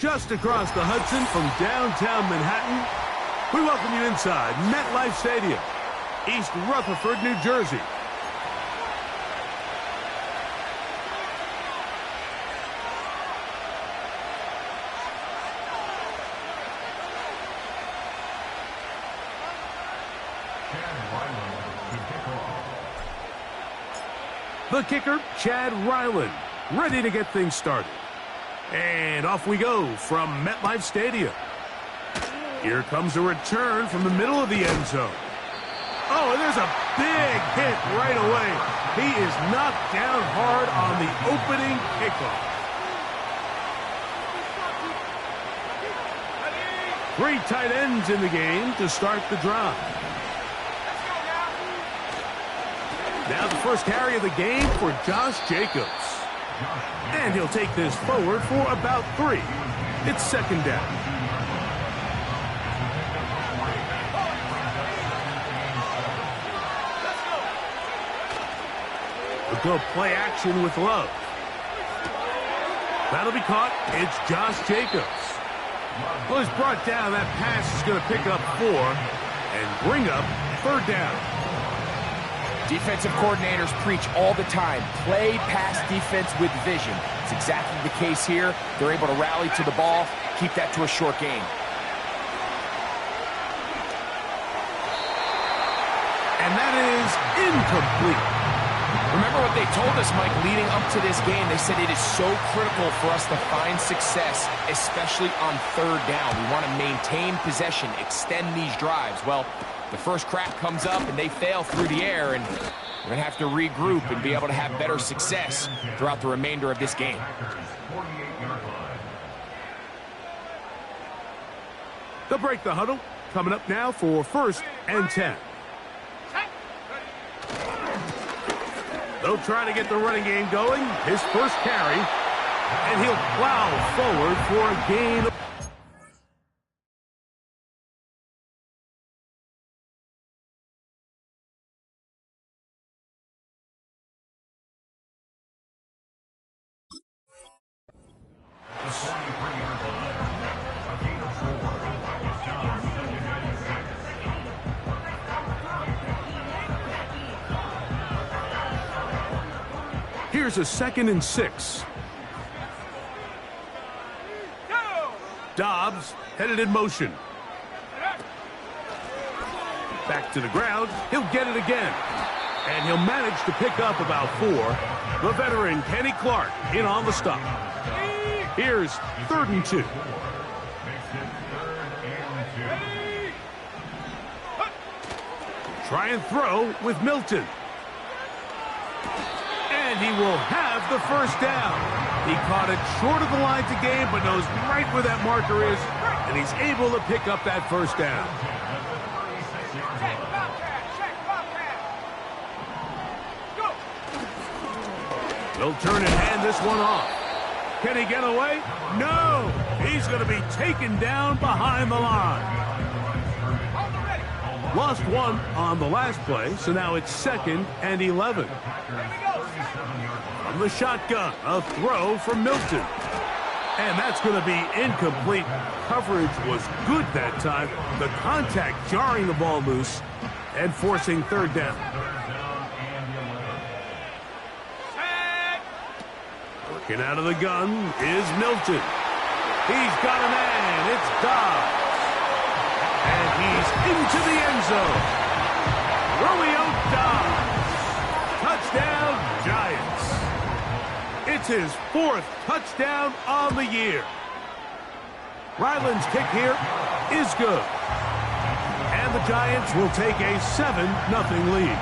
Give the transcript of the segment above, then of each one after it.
just across the Hudson from downtown Manhattan. We welcome you inside MetLife Stadium, East Rutherford, New Jersey. The kicker, Chad Ryland, ready to get things started. And off we go from MetLife Stadium. Here comes a return from the middle of the end zone. Oh, and there's a big hit right away. He is knocked down hard on the opening kickoff. 3 tight ends in the game to start the drive. Now the first carry of the game for Josh Jacobs. And he'll take this forward for about 3. It's second down. We'll go play action with Love. That'll be caught. It's Josh Jacobs. Well, he's brought down. That pass is going to pick up 4 and bring up third down. Defensive coordinators preach all the time, play pass defense with vision. It's exactly the case here. They're able to rally to the ball, keep that to a short gain. And that is incomplete. Remember what they told us, Mike, leading up to this game. They said it is so critical for us to find success, especially on third down. We want to maintain possession, extend these drives. Well, the first crack comes up and they fail through the air, and we're going to have to regroup and be able to have better success throughout the remainder of this game. They'll break the huddle. Coming up now for 1st and 10. They'll try to get the running game going. His first carry, and he'll plow forward for a gain. Here's a 2nd and 6. Dobbs headed in motion. Back to the ground. He'll get it again. And he'll manage to pick up about 4. The veteran, Kenny Clark, in on the stop. Here's 3rd and 2. Try and throw with Milton. And he will have the first down. He caught it short of the line to gain, but knows right where that marker is, and he's able to pick up that first down. They'll turn and hand this one off. Can he get away? No! He's going to be taken down behind the line. Lost 1 on the last play, so now it's 2nd and 11. From the shotgun, a throw from Milton. And that's going to be incomplete. Coverage was good that time. The contact jarring the ball loose and forcing third down. Working out of the gun is Milton. He's got a man. It's Dobbs. And he's into the end zone. Romeo Dobbs. Touchdown, Giants. It's his 4th touchdown on the year. Ryland's kick here is good. And the Giants will take a 7-0 lead.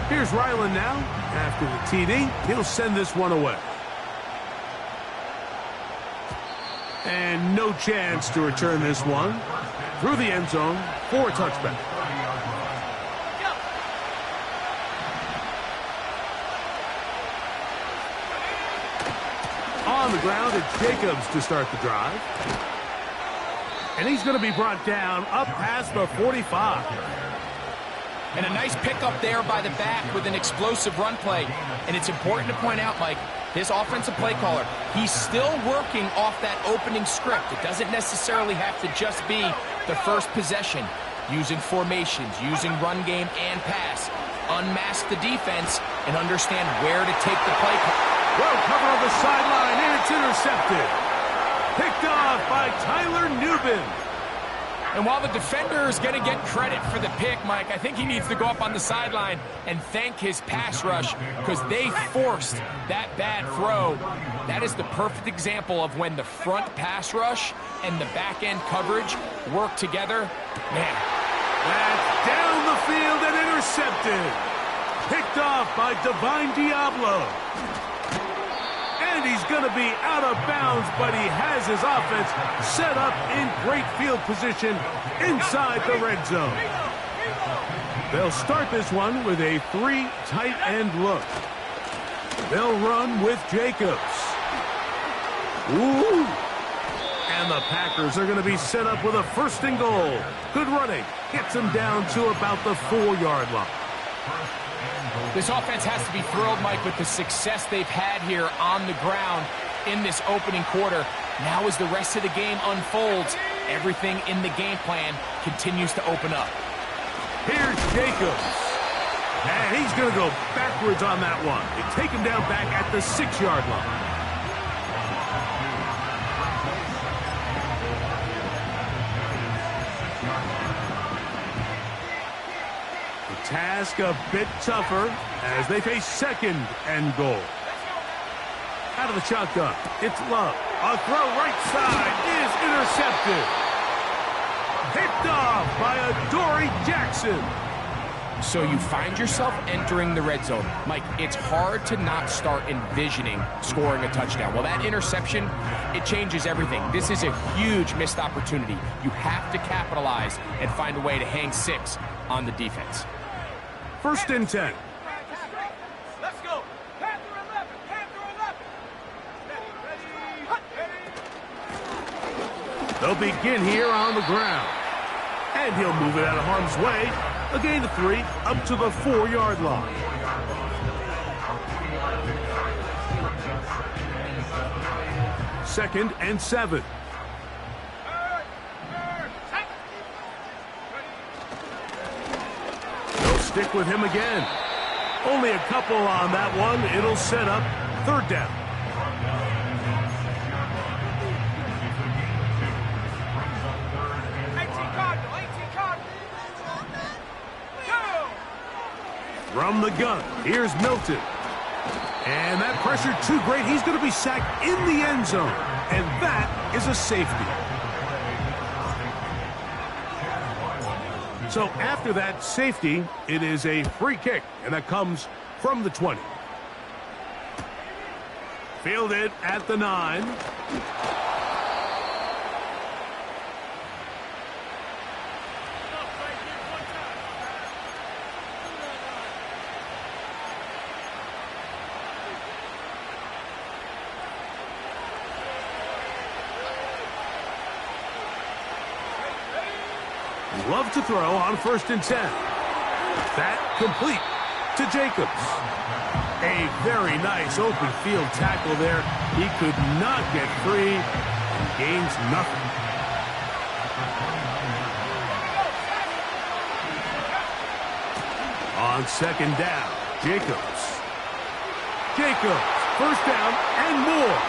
Here's Ryland now. After the TD, he'll send this one away. And no chance to return this one. Through the end zone for a touchback. On the ground, it's Jacobs to start the drive. And he's going to be brought down up past the 45. And a nice pickup there by the back with an explosive run play. And it's important to point out, Mike, This offensive play caller, he's still working off that opening script. It doesn't necessarily have to just be the first possession. Using formations, using run game and pass. Unmask the defense and understand where to take the play. Well covered on the sideline, and it's intercepted. Picked off by Tyler Nubin. And while the defender is going to get credit for the pick, Mike, I think he needs to go up on the sideline and thank his pass rush because they forced that bad throw. That is the perfect example of when the front pass rush and the back end coverage work together. Man. That's down the field and intercepted. Picked off by Divine Diablo. And he's going to be out of bounds, but he has his offense set up in great field position inside the red zone. They'll start this one with a 3 tight end look. They'll run with Jacobs. Ooh. And the Packers are going to be set up with a 1st and goal. Good running. Gets them down to about the 4-yard line. This offense has to be thrilled, Mike, with the success they've had here on the ground in this opening quarter. Now as the rest of the game unfolds, everything in the game plan continues to open up. Here's Jacobs. And he's going to go backwards on that one. They take him down back at the 6-yard line. Task a bit tougher as they face 2nd and goal. Out of the shotgun, it's Love. A throw right side is intercepted. Picked off by Adoree Jackson. So you find yourself entering the red zone. Mike, it's hard to not start envisioning scoring a touchdown. Well, that interception, it changes everything. This is a huge missed opportunity. You have to capitalize and find a way to hang 6 on the defense. 1st and 10. Let's go. Panther 11. Panther 11. They'll begin here on the ground. And he'll move it out of harm's way. A gain of 3 up to the 4-yard line. Second and 7. Stick with him again. Only a couple on that one. It'll set up 3rd down. From the gun, here's Milton. And that pressure too great. He's going to be sacked in the end zone. And that is a safety. So after that safety, it is a free kick, and that comes from the 20. Fielded at the 9. Love to throw on 1st and 10. That complete to Jacobs. A very nice open field tackle there. He could not get free and gains nothing. On 2nd down, Jacobs. Jacobs, 1st down and more.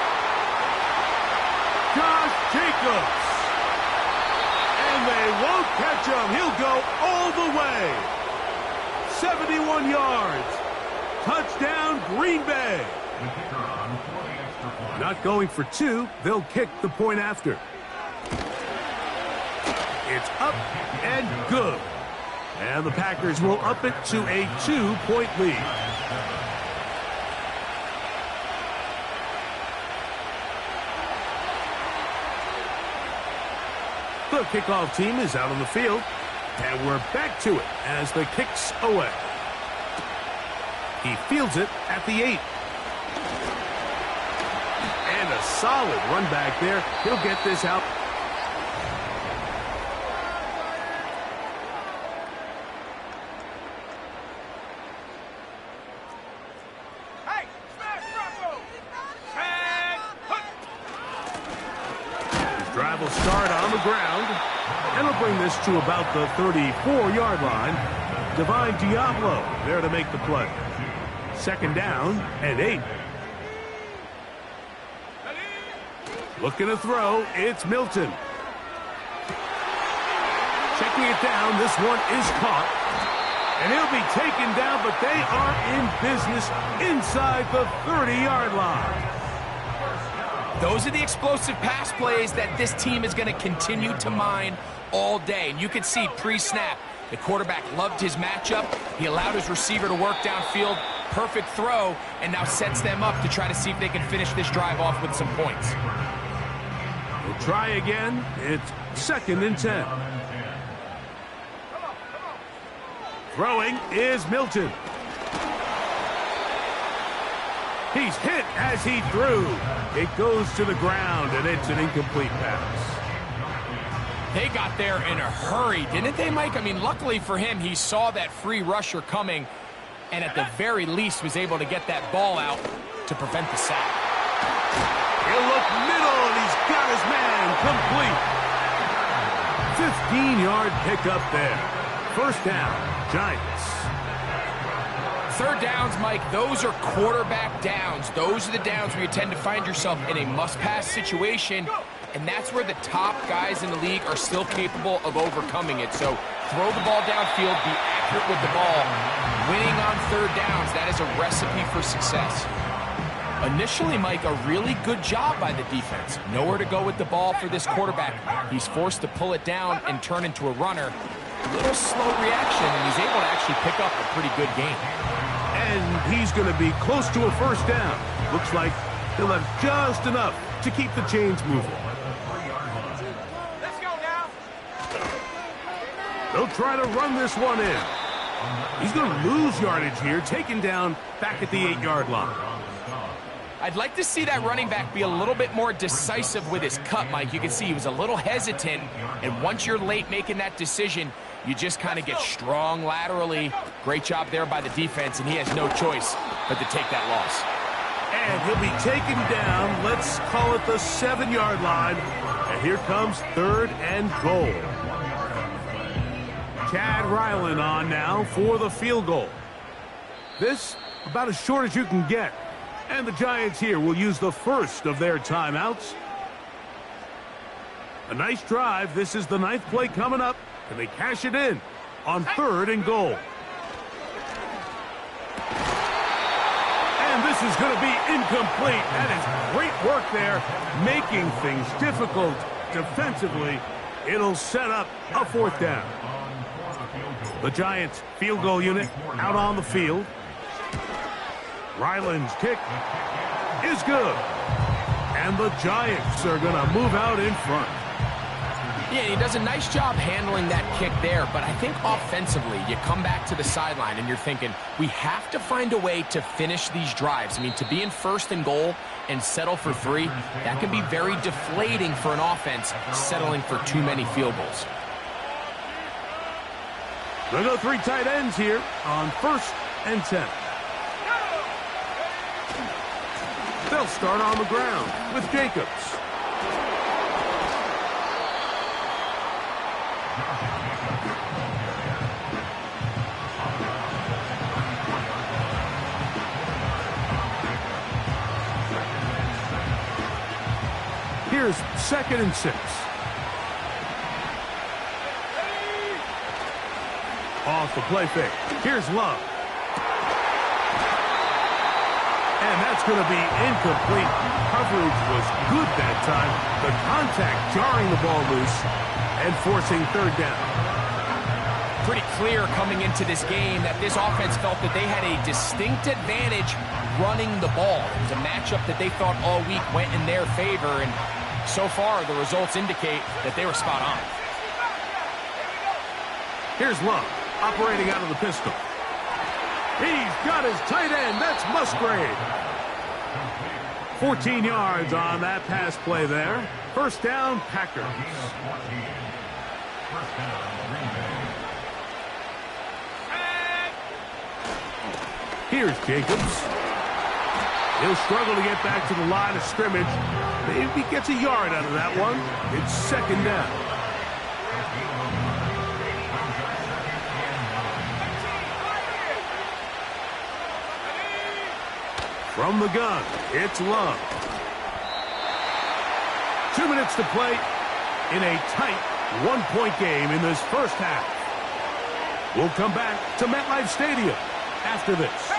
Josh Jacobs. And they won't catch him. He'll go all the way. 71 yards. Touchdown, Green Bay. Not going for 2. They'll kick the point after. It's up and good. And the Packers will up it to a 2-point lead. The kickoff team is out on the field, and we're back to it as the kick's away. He fields it at the 8. And a solid run back there. He'll get this out. ground. And he'll bring this to about the 34-yard line. Divine Diablo there to make the play. Second down and 8. Looking to throw, it's Milton. Checking it down, this one is caught. And he'll be taken down, but they are in business inside the 30-yard line. Those are the explosive pass plays that this team is going to continue to mine all day. And you can see pre-snap, the quarterback loved his matchup. He allowed his receiver to work downfield. Perfect throw, and now sets them up to try to see if they can finish this drive off with some points. We'll try again. It's 2nd and 10. Throwing is Milton. He's hit as he threw. It goes to the ground, and it's an incomplete pass. They got there in a hurry, didn't they, Mike? I mean, luckily for him, he saw that free rusher coming, and at the very least was able to get that ball out to prevent the sack. He'll look middle, and he's got his man complete. 15-yard pickup there. First down, Giants. Third downs, Mike, those are quarterback downs. Those are the downs where you tend to find yourself in a must-pass situation, and that's where the top guys in the league are still capable of overcoming it. So throw the ball downfield, be accurate with the ball. Winning on third downs, that is a recipe for success. Initially, Mike, a really good job by the defense. Nowhere to go with the ball for this quarterback. He's forced to pull it down and turn into a runner. A little slow reaction, and he's able to actually pick up a pretty good game. And he's going to be close to a first down. Looks like he'll have just enough to keep the chains moving. Let's go now. They'll try to run this one in. He's going to lose yardage here, taken down back at the 8-yard line. I'd like to see that running back be a little bit more decisive with his cut, Mike. You can see he was a little hesitant, and once you're late making that decision, you just kind of get strong laterally. Great job there by the defense, and he has no choice but to take that loss. And he'll be taken down, let's call it the 7-yard line. And here comes 3rd and goal. Chad Ryland on now for the field goal. This about as short as you can get. And the Giants here will use the first of their timeouts. A nice drive. This is the 9th play coming up. And they cash it in on 3rd and goal. And this is going to be incomplete. That is great work there, making things difficult defensively. It'll set up a 4th down. The Giants field goal unit out on the field. Ryland's kick is good. And the Giants are going to move out in front. Yeah, he does a nice job handling that kick there, but I think offensively, you come back to the sideline and you're thinking, we have to find a way to finish these drives. I mean, to be in 1st and goal and settle for 3, that can be very deflating for an offense settling for too many field goals. They'll go 3 tight ends here on 1st and 10. They'll start on the ground with Jacobs. Here's 2nd and 6. Off the play fake. Here's Love. And that's going to be incomplete. Coverage was good that time. The contact jarring the ball loose and forcing 3rd down. Pretty clear coming into this game that this offense felt that they had a distinct advantage running the ball. It was a matchup that they thought all week went in their favor, and so far the results indicate that they were spot on. Here's Love operating out of the pistol. He's got his tight end. That's Musgrave. 14 yards on that pass play there. First down, Packers. Here's Jacobs. He'll struggle to get back to the line of scrimmage. Maybe gets a yard out of that one. It's second down. From the gun, it's Love. 2 minutes to play in a tight one-point game in this first half. We'll come back to MetLife Stadium after this.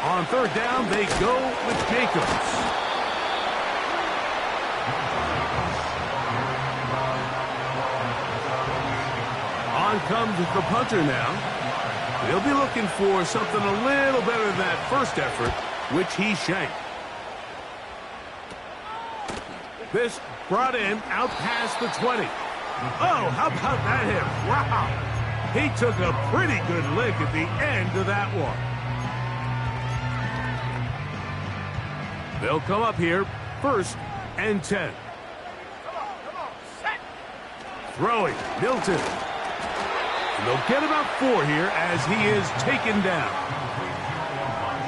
On third down, they go with Jacobs. On comes the punter now. He'll be looking for something a little better than that first effort, which he shanked. This brought in out past the 20. Oh, how about that hit? Wow. He took a pretty good lick at the end of that one. They'll come up here, 1st and 10. Throwing, Milton. And they'll get about 4 here as he is taken down.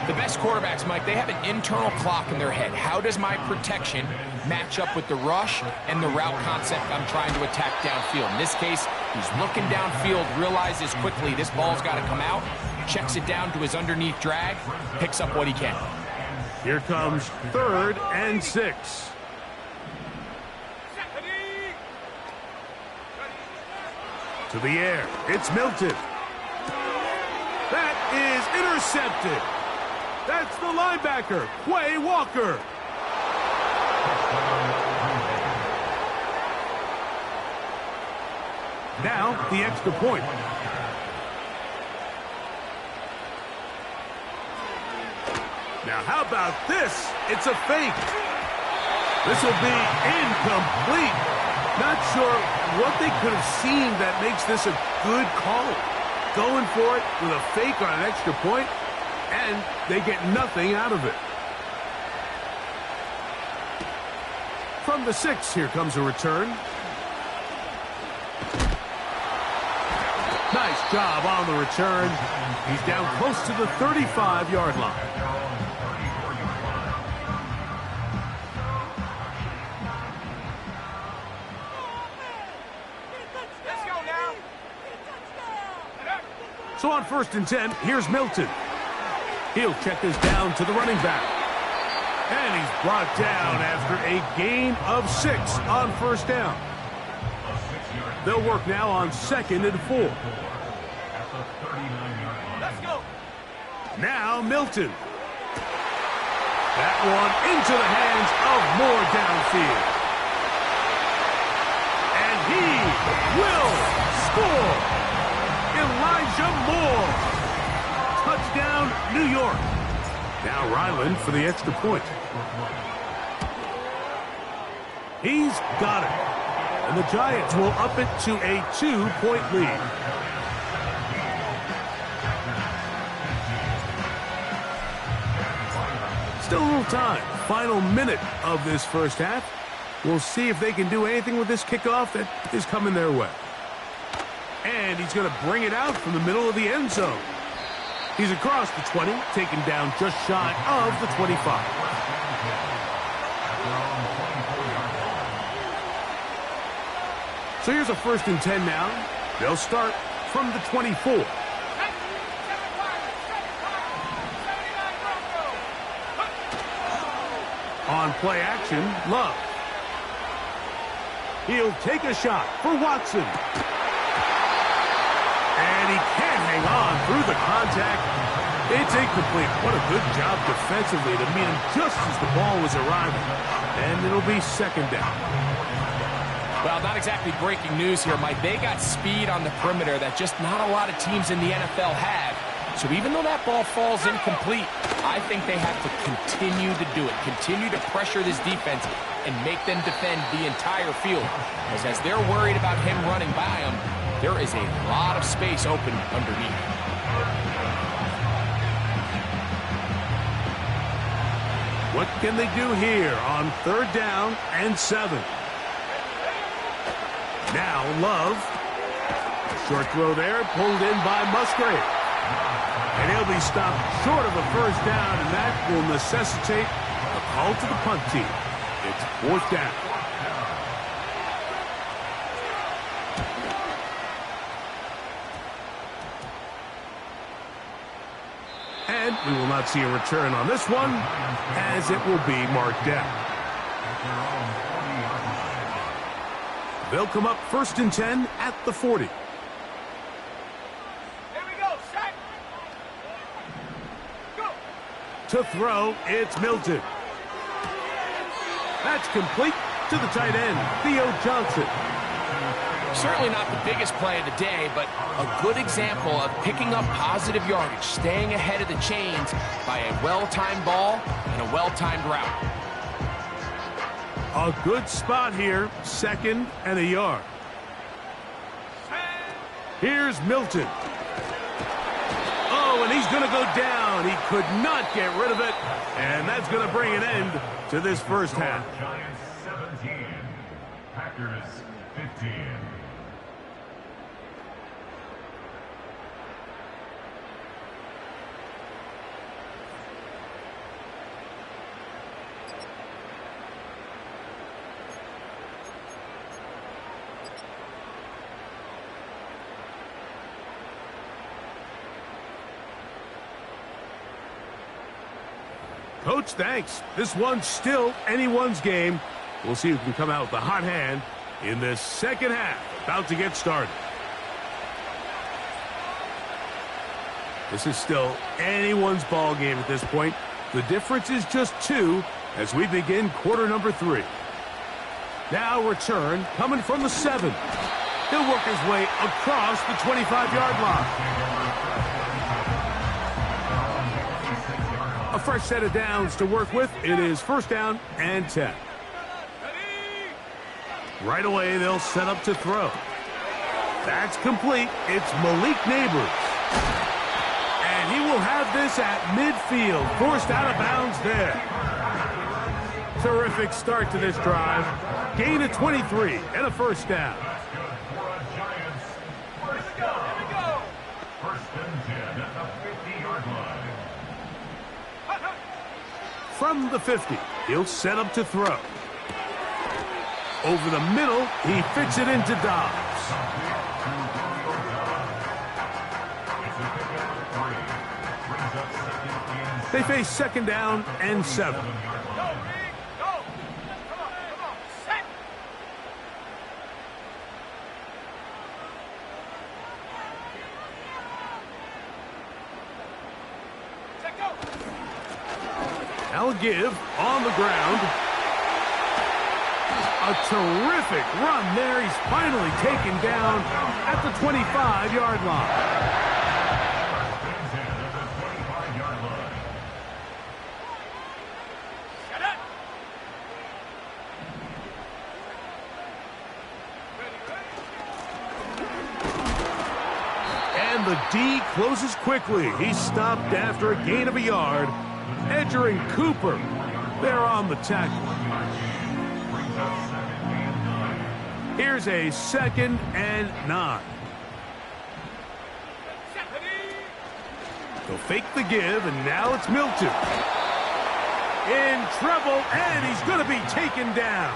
The best quarterbacks, Mike, they have an internal clock in their head. How does my protection match up with the rush and the route concept I'm trying to attack downfield? In this case, he's looking downfield, realizes quickly this ball's got to come out, checks it down to his underneath drag, picks up what he can. Here comes 3rd and 6. To the air, it's Milton. That is intercepted. That's the linebacker, Quay Walker. Now, the extra point. Now, how about this? It's a fake. This will be incomplete. Not sure what they could have seen that makes this a good call. Going for it with a fake on an extra point, and they get nothing out of it. From the 6, here comes a return. Nice job on the return. He's down close to the 35-yard line. So on 1st and 10, here's Milton. He'll check this down to the running back. And he's brought down after a gain of 6 on 1st down. They'll work now on 2nd and 4. Let's go. Now Milton. That one into the hands of Moore downfield. And he will score. Elijah Moore. Touchdown, New York. Now Ryland for the extra point. He's got it. And the Giants will up it to a 2-point lead. Still a little time. Final minute of this first half. We'll see if they can do anything with this kickoff that is coming their way. And he's going to bring it out from the middle of the end zone. He's across the 20, taken down just shy of the 25. So here's a 1st and 10 now. They'll start from the 24. On play action, Love. He'll take a shot for Watson. And he can't hang on through the contact. It's incomplete. What a good job defensively to meet him just as the ball was arriving. And it'll be 2nd down. Well, not exactly breaking news here, Mike. They got speed on the perimeter that just not a lot of teams in the NFL have. So even though that ball falls incomplete, I think they have to continue to do it. Continue to pressure this defense and make them defend the entire field. Because as they're worried about him running by them, there is a lot of space open underneath. What can they do here on 3rd down and 7? Now Love. Short throw there, pulled in by Musgrave. And he'll be stopped short of a first down, and that will necessitate a call to the punt team. It's fourth down. And we will not see a return on this one, as it will be marked down. They'll come up 1st and 10 at the 40. Here we go, set. Go. To throw, it's Milton. That's complete to the tight end, Theo Johnson. Certainly not the biggest play of the day, but a good example of picking up positive yardage, staying ahead of the chains by a well-timed ball and a well-timed route. A good spot here, 2nd and a yard. Here's Milton. Oh, and he's going to go down. He could not get rid of it, and that's going to bring an end to this first half. Giants 17, Packers 15. Coach, thanks. This one's still anyone's game. We'll see who can come out with the hot hand in this second half. About to get started. This is still anyone's ball game at this point. The difference is just 2 as we begin quarter number 3. Now return coming from the 7. He'll work his way across the 25-yard line. A fresh set of downs to work with. It is 1st down and 10. Right away, they'll set up to throw. That's complete. It's Malik Neighbors. And he will have this at midfield. Forced out of bounds there. Terrific start to this drive. Gain of 23 and a 1st down. From the 50, he'll set up to throw. Over the middle, he fits it into Dobbs. They face 2nd down and 7. Now a give on the ground. A terrific run there. He's finally taken down at the 25-yard line. And the D closes quickly. He's stopped after a gain of a yard. Edger and Cooper, they're on the tackle. Here's a 2nd and 9. They'll fake the give, and now it's Milton. In trouble, and he's going to be taken down.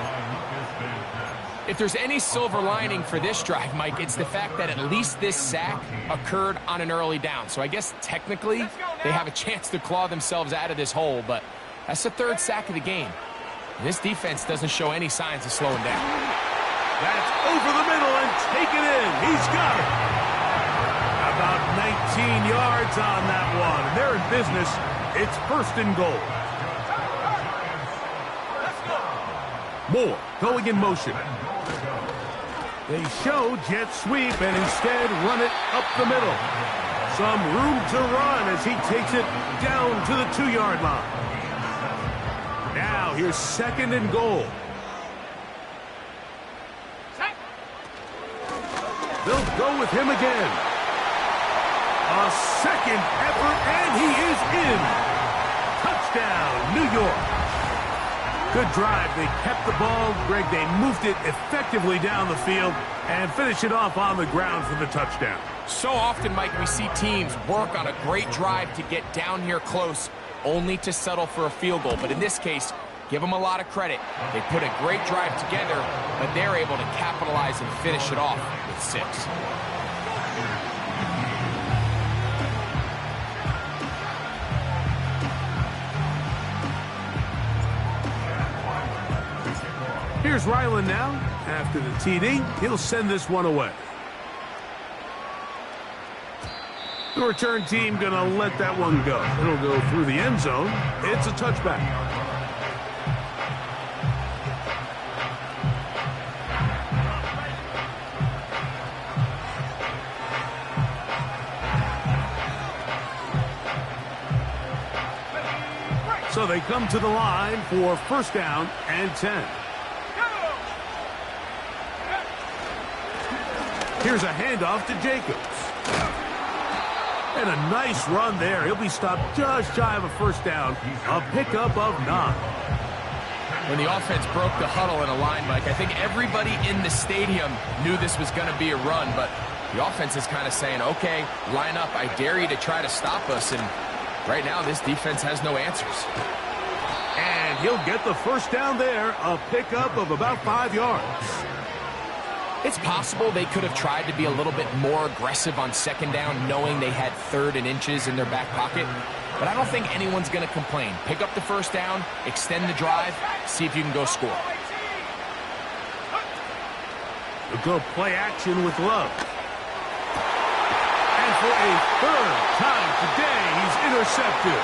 If there's any silver lining for this drive, Mike, it's the fact that at least this sack occurred on an early down. So I guess technically they have a chance to claw themselves out of this hole, but that's the 3rd sack of the game. And this defense doesn't show any signs of slowing down. That's over the middle and taken in. He's got it. About 19 yards on that one. They're in business. It's 1st and goal. Moore going in motion. They show jet sweep and instead run it up the middle. Some room to run as he takes it down to the 2-yard line. Now here's 2nd and goal. They'll go with him again. A 2nd effort, and he is in. Touchdown, New York. Good drive. They kept the ball. Greg, they moved it effectively down the field and finished it off on the ground for the touchdown. So often, Mike, we see teams work on a great drive to get down here close, only to settle for a field goal. But in this case, give them a lot of credit. They put a great drive together, but they're able to capitalize and finish it off with 6. Here's Ryland now. After the TD, he'll send this one away. The return team going to let that one go. It'll go through the end zone. It's a touchback. So they come to the line for first down and 10. Here's a handoff to Jacobs. And a nice run there. He'll be stopped just shy of a first down. A pickup of 9. When the offense broke the huddle in a line, Mike, I think everybody in the stadium knew this was going to be a run, but the offense is kind of saying, okay, line up. I dare you to try to stop us. And right now, this defense has no answers. And he'll get the first down there. A pickup of about 5 yards. It's possible they could have tried to be a little bit more aggressive on second down, knowing they had 3rd and inches in their back pocket. But I don't think anyone's going to complain. Pick up the first down, extend the drive, see if you can go score. They'll go play action with Love. And for a 3rd time today, he's intercepted.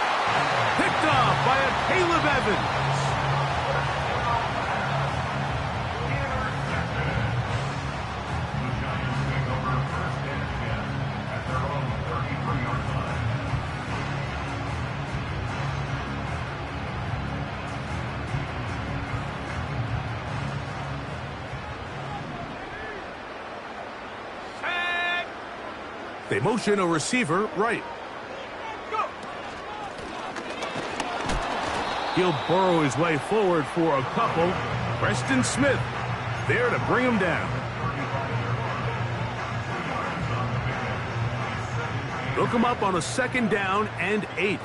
Picked off by a Caleb Evans. They motion a receiver right. He'll burrow his way forward for a couple. Preston Smith there to bring him down. They'll come up on a second down and 8.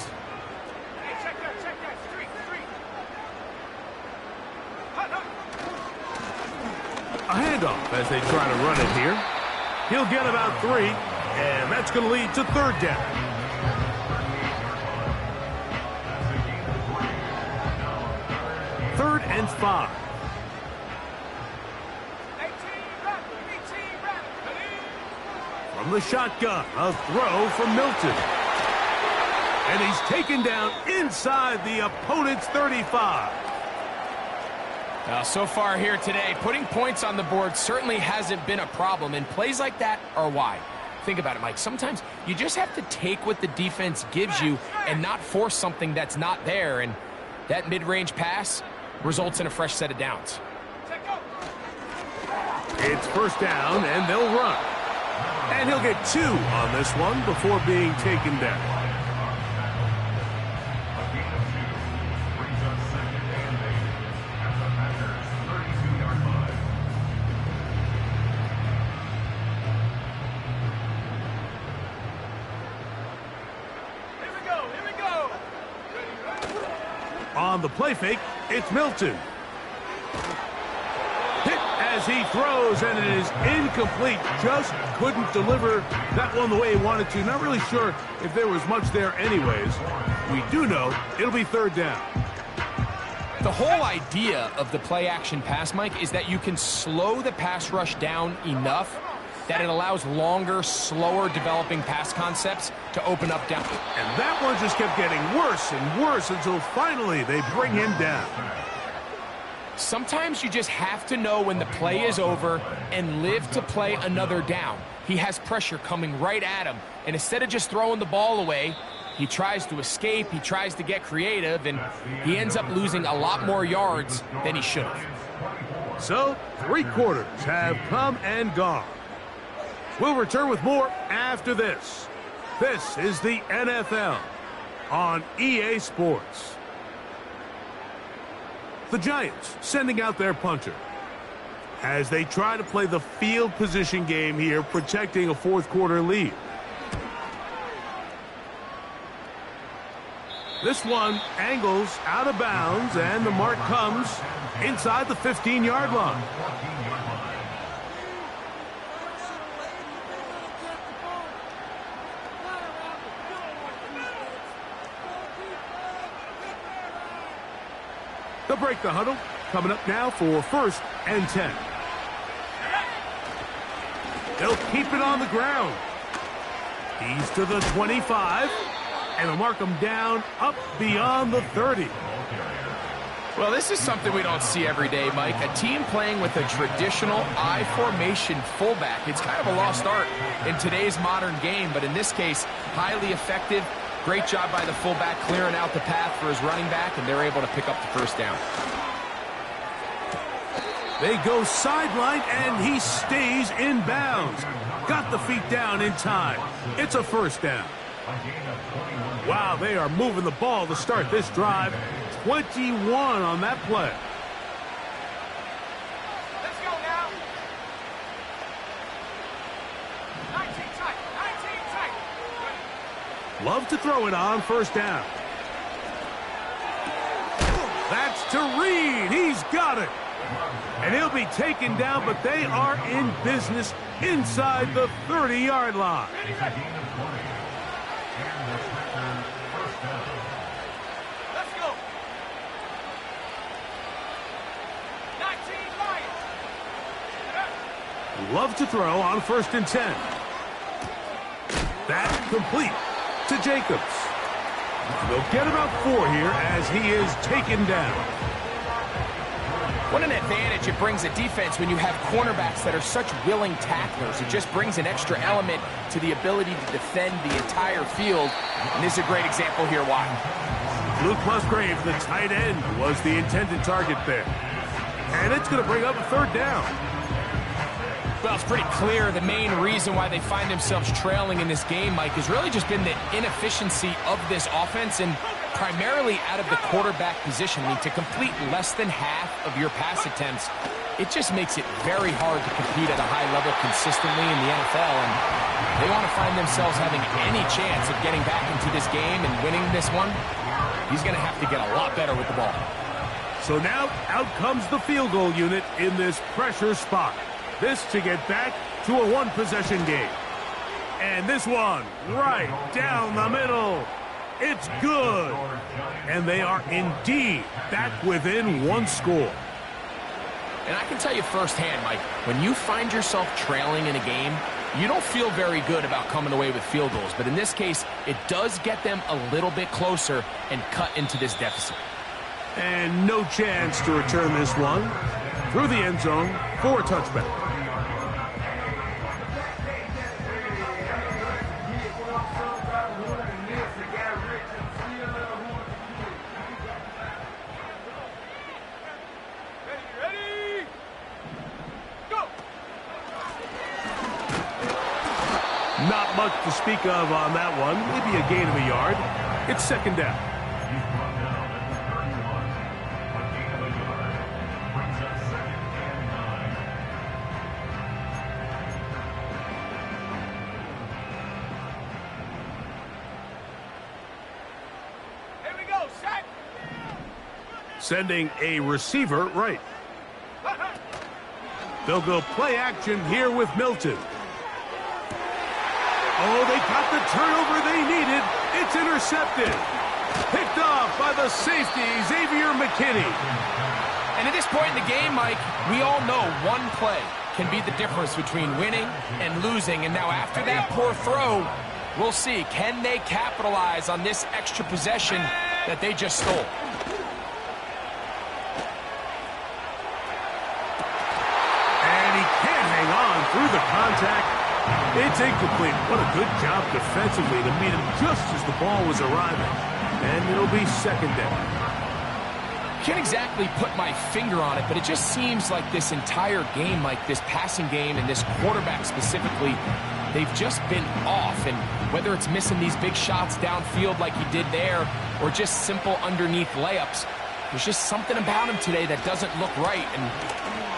A handoff as they try to run it here. He'll get about 3. And that's going to lead to 3rd down. Third and 5. From the shotgun, a throw from Milton. And he's taken down inside the opponent's 35. Now, so far here today, putting points on the board certainly hasn't been a problem, and plays like that are why. Think about it, Mike. Sometimes you just have to take what the defense gives you and not force something that's not there, and that mid-range pass results in a fresh set of downs. It's first down, and they'll run. And he'll get 2 on this one before being taken down. On the play fake, it's Milton. Hit as he throws, and it is incomplete. Just couldn't deliver that one the way he wanted to. Not really sure if there was much there anyways. We do know it'll be 3rd down. The whole idea of the play-action pass, Mike, is that you can slow the pass rush down enough that it allows longer, slower developing pass concepts to open up down. And that one just kept getting worse and worse until finally they bring him down. Sometimes you just have to know when the play is over and live to play another down. He has pressure coming right at him, and instead of just throwing the ball away, he tries to escape, he tries to get creative, and he ends up losing a lot more yards than he should have. So, 3 quarters have come and gone. We'll return with more after this. This is the NFL on EA Sports. The Giants sending out their punter. as they try to play the field position game here, protecting a fourth quarter lead. This one angles out of bounds, and the mark comes inside the 15-yard line. They'll break the huddle. Coming up now for 1st and 10. They'll keep it on the ground. He's to the 25. And they'll mark him down up beyond the 30. Well, this is something we don't see every day, Mike. A team playing with a traditional I formation fullback. It's kind of a lost art in today's modern game, but in this case, highly effective. Great job by the fullback clearing out the path for his running back, and they're able to pick up the first down. They go sideline, and he stays in bounds. Got the feet down in time. It's a first down. Wow, they are moving the ball to start this drive. 21 on that play. Let's go now. 19 tight. 19 tight. Love to throw it on first down. That's to Reed. He's got it. And he'll be taken down, but they are in business inside the 30-yard line. Let's go. 19 Giants. Love to throw on 1st and 10. That's complete to Jacobs. They'll get about 4 here as he is taken down. What an advantage it brings a defense when you have cornerbacks that are such willing tacklers. It just brings an extra element to the ability to defend the entire field. And this is a great example here why. Luke Musgrave, the tight end, was the intended target there. And it's going to bring up a 3rd down. Well, it's pretty clear the main reason why they find themselves trailing in this game, Mike, has really just been the inefficiency of this offense and primarily out of the quarterback position. I mean, to complete less than half of your pass attempts, it just makes it very hard to compete at a high level consistently in the NFL. And they want to find themselves having any chance of getting back into this game and winning this one. He's going to have to get a lot better with the ball. So now out comes the field goal unit in this pressure spot. This to get back to a one-possession game. And this one right down the middle. It's good. And they are indeed back within 1 score. And I can tell you firsthand, Mike, when you find yourself trailing in a game, you don't feel very good about coming away with field goals. But in this case, it does get them a little bit closer and cut into this deficit. And no chance to return this one through the end zone for a touchback. Ready? Go. Not much to speak of on that one. Maybe a gain of a yard. It's 2nd down. Here we go. Set. Sending a receiver right. They'll go play action here with Milton. Oh, they got the turnover they needed. It's intercepted. Picked off by the safety, Xavier McKinney. And at this point in the game, Mike, we all know one play can be the difference between winning and losing. And now after that poor throw, we'll see, can they capitalize on this extra possession that they just stole? And he can't hang on through the contact. It's incomplete. What a good job defensively to meet him just as the ball was arriving. And it'll be 2nd down. Can't exactly put my finger on it, but it just seems like this entire game, like this passing game and this quarterback specifically, they've just been off. And whether it's missing these big shots downfield like he did there or just simple underneath layups, there's just something about him today that doesn't look right. And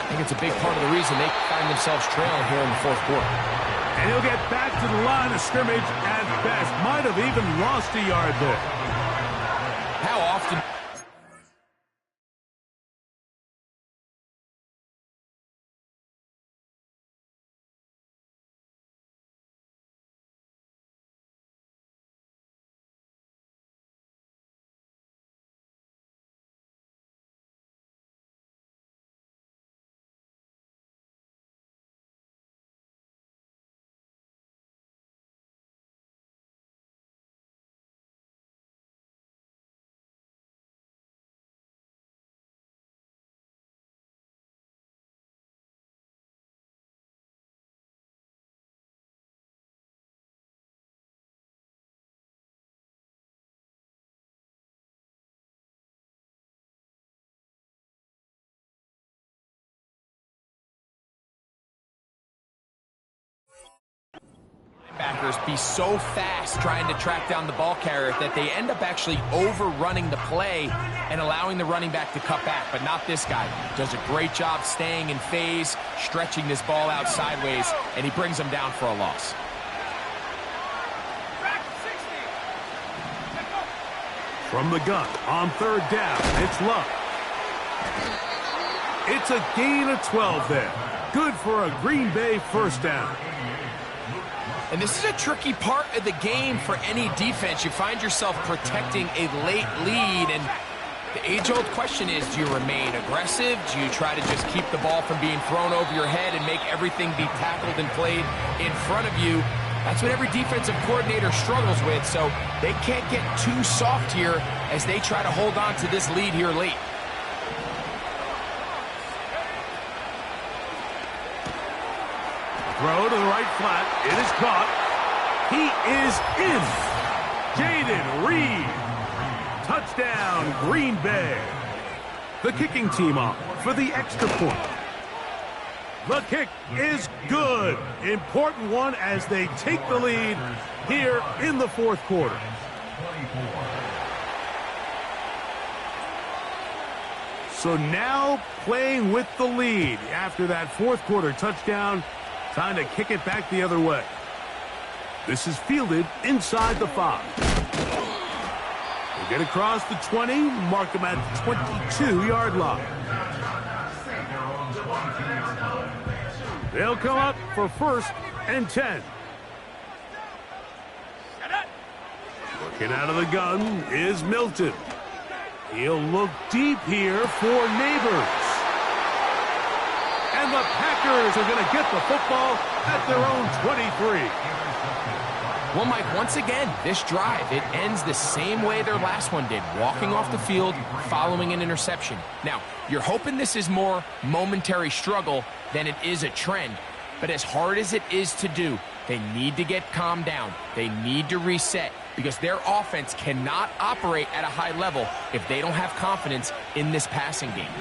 I think it's a big part of the reason they find themselves trailing here in the fourth quarter. And he'll get back to the line of scrimmage at best. Might have even lost a yard there. How often... Backers be so fast trying to track down the ball carrier that they end up actually overrunning the play and allowing the running back to cut back, but not this guy. Does a great job staying in phase, stretching this ball out sideways, and he brings them down for a loss. From the gun on third down, it's Love. It's a gain of 12 there. Good for a Green Bay first down. And this is a tricky part of the game for any defense. You find yourself protecting a late lead, and the age-old question is, do you remain aggressive? Do you try to just keep the ball from being thrown over your head and make everything be tackled and played in front of you? That's what every defensive coordinator struggles with, so they can't get too soft here as they try to hold on to this lead here late. Throw to the right flat. It is caught. He is in. Jaden Reed. Touchdown, Green Bay. The kicking team off for the extra point. The kick is good. Important one as they take the lead here in the fourth quarter. So now playing with the lead after that fourth quarter touchdown. Time to kick it back the other way. This is fielded inside the 5. They get across the 20, mark them at the 22-yard line. They'll come up for 1st and 10. Looking out of the gun is Milton. He'll look deep here for Neighbors. And the Packers are going to get the football at their own 23. Well, Mike, once again, this drive, it ends the same way their last one did, walking off the field, following an interception. Now, you're hoping this is more momentary struggle than it is a trend, but as hard as it is to do, they need to get calmed down. They need to reset because their offense cannot operate at a high level if they don't have confidence in this passing game.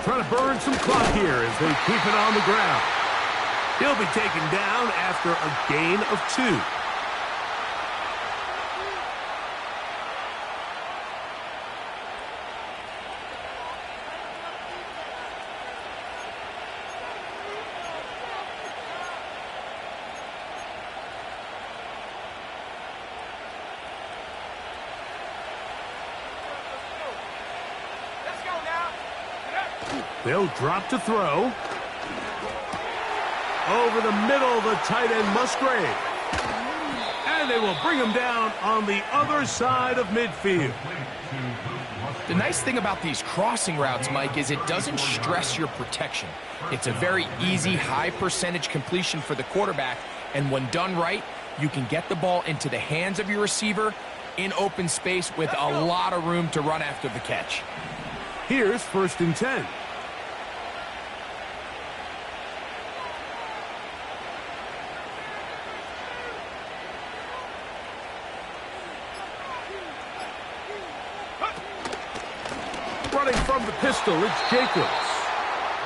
Trying to burn some clock here as they keep it on the ground. He'll be taken down after a gain of 2. They'll drop to throw. Over the middle, the tight end Musgrave. And they will bring him down on the other side of midfield. The nice thing about these crossing routes, Mike, is it doesn't stress your protection. It's a very easy, high percentage completion for the quarterback. And when done right, you can get the ball into the hands of your receiver in open space with a lot of room to run after the catch. Here's 1st and 10. Running from the pistol, it's Jacobs.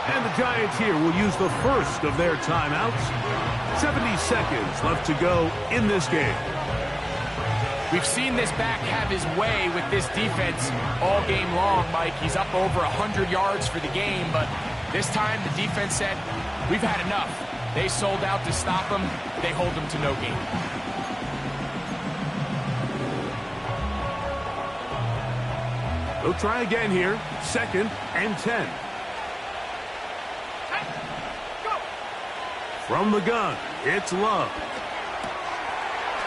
And the Giants here will use the first of their timeouts. 70 seconds left to go in this game. We've seen this back have his way with this defense all game long, Mike. He's up over 100 yards for the game, but this time the defense said, we've had enough. They sold out to stop him. They hold him to no gain. They'll try again here. 2nd and 10. From the gun, it's Love.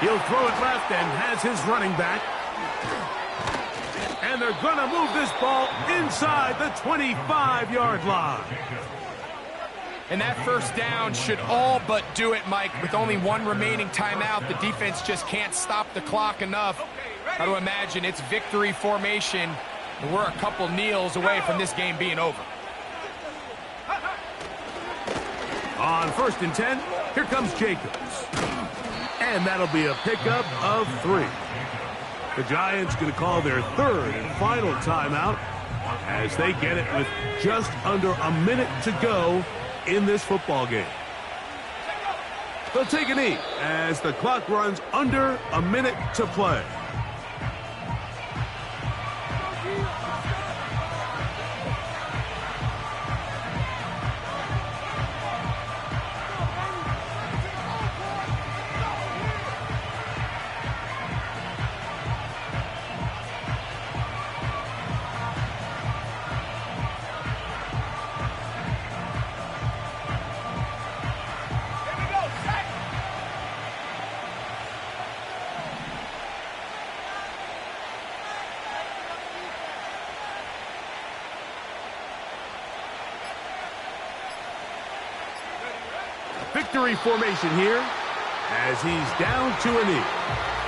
He'll throw it left and has his running back. And they're going to move this ball inside the 25-yard line. And that first down should all but do it, Mike. With only one remaining timeout, the defense just can't stop the clock enough. How to imagine it's victory formation, and we're a couple kneels away from this game being over. On 1st and 10, here comes Jacobs. And that'll be a pickup of 3. The Giants going to call their 3rd and final timeout as they get it with just under a minute to go in this football game. They'll take a knee as the clock runs under a minute to play. Victory formation here as he's down to a knee.